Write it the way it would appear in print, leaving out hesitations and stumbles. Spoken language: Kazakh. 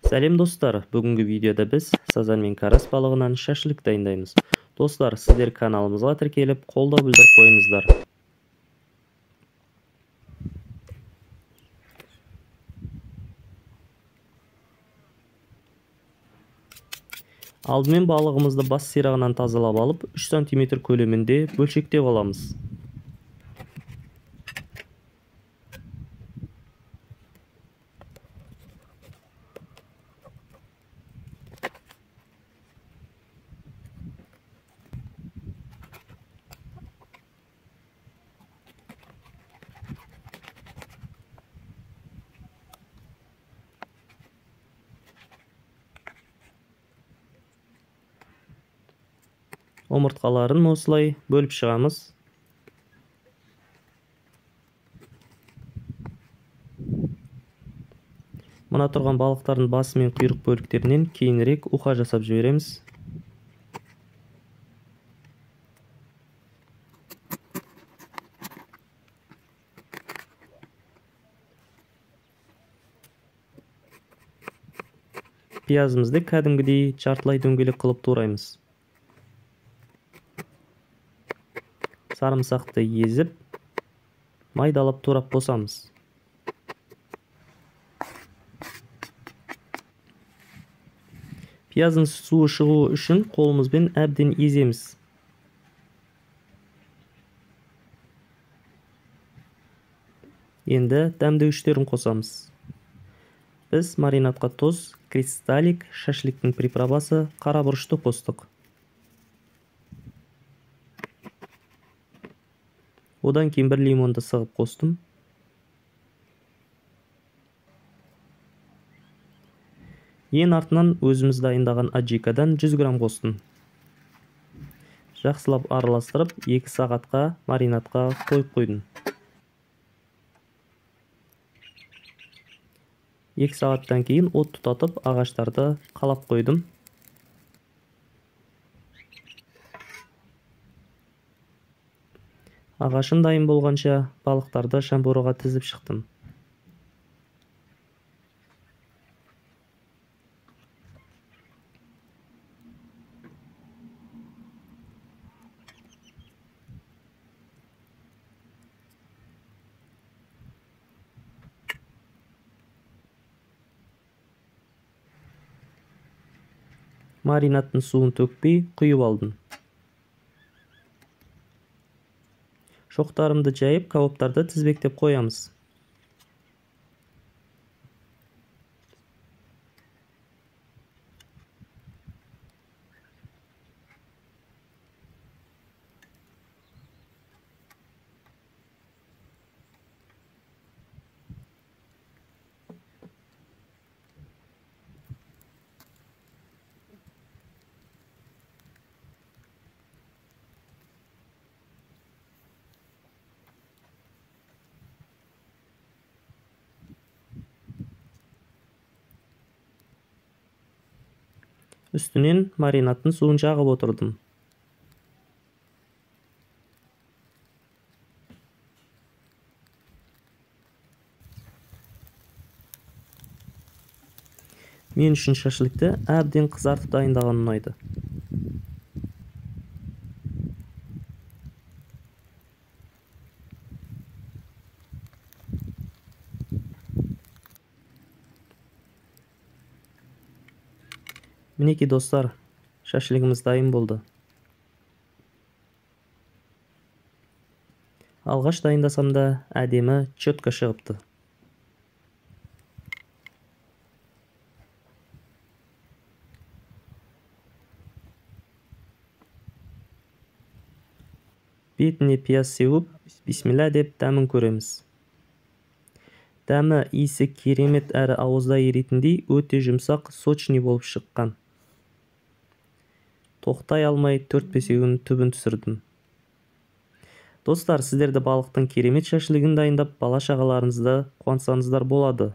Сәлем достар, бүгінгі видеода біз сазан мен карась балығынан шашлык дайындаймыз. Достар, сіздер каналымызға тіркеліп, қолдау білдіріп қойыңыздар. Алдымен балығымызды бас сирағынан тазалап алып, 3 см көлемінде бөлшектеп аламыз. Омыртқаларын осылай бөліп шығамыз. Мына тұрған балықтардың басы мен құйрық бөліктерінен кейінірек уха жасап жібереміз. Пиязымызды кәдімгідей жартылай дөңгелек қылып тураймыз. Sarımsaқты езіп, майдалап турап қосамыз. Пияздың суы шығуы үшін қолымызбен әбден еземіз. Енді дәмдеуіштерін қосамыз. Біз маринадқа тұз, кристаллик, шашликтің приправасы, қара бұрышты қостық. Одан кейін 1 лимонды сығып қостым. Ең артынан өзіміз дайындаған аджикадан 100 грамм қостым. Жақсылап араластырып, 2 сағатқа маринадқа қойып қойдым. 2 сағаттан кейін от тұтатып, ағаштарды қалап қойдым. Ағашым дайын болғанша балықтарды шамбураға тізіп шықтым. Маринадтың суын төкпей құйып алдым. Шоқтарымды жайып, кауаптарды тізбектеп қоямыз. Үстінен маринадтың суын жағып отырдым. Мен үшін шашлыкты әбден қызартып дайындаған ұнайды. Мінеки достар, шашлығымыз дайын болды. Алғаш дайындасам да әдемі четко шығыпты. Бетіне пияз сеуіп, бисмилля деп дәмін көреміз. Дәмі иісі керемет әрі ауызда еритіндей өте жұмсақ, сочный болып шыққан. Тоқтай алмай 4-5 түбін түсірдім. Достар, сіздерді балықтың керемет шашлығын дайындап, бала шағаларыңызды қуантсаңыздар болады.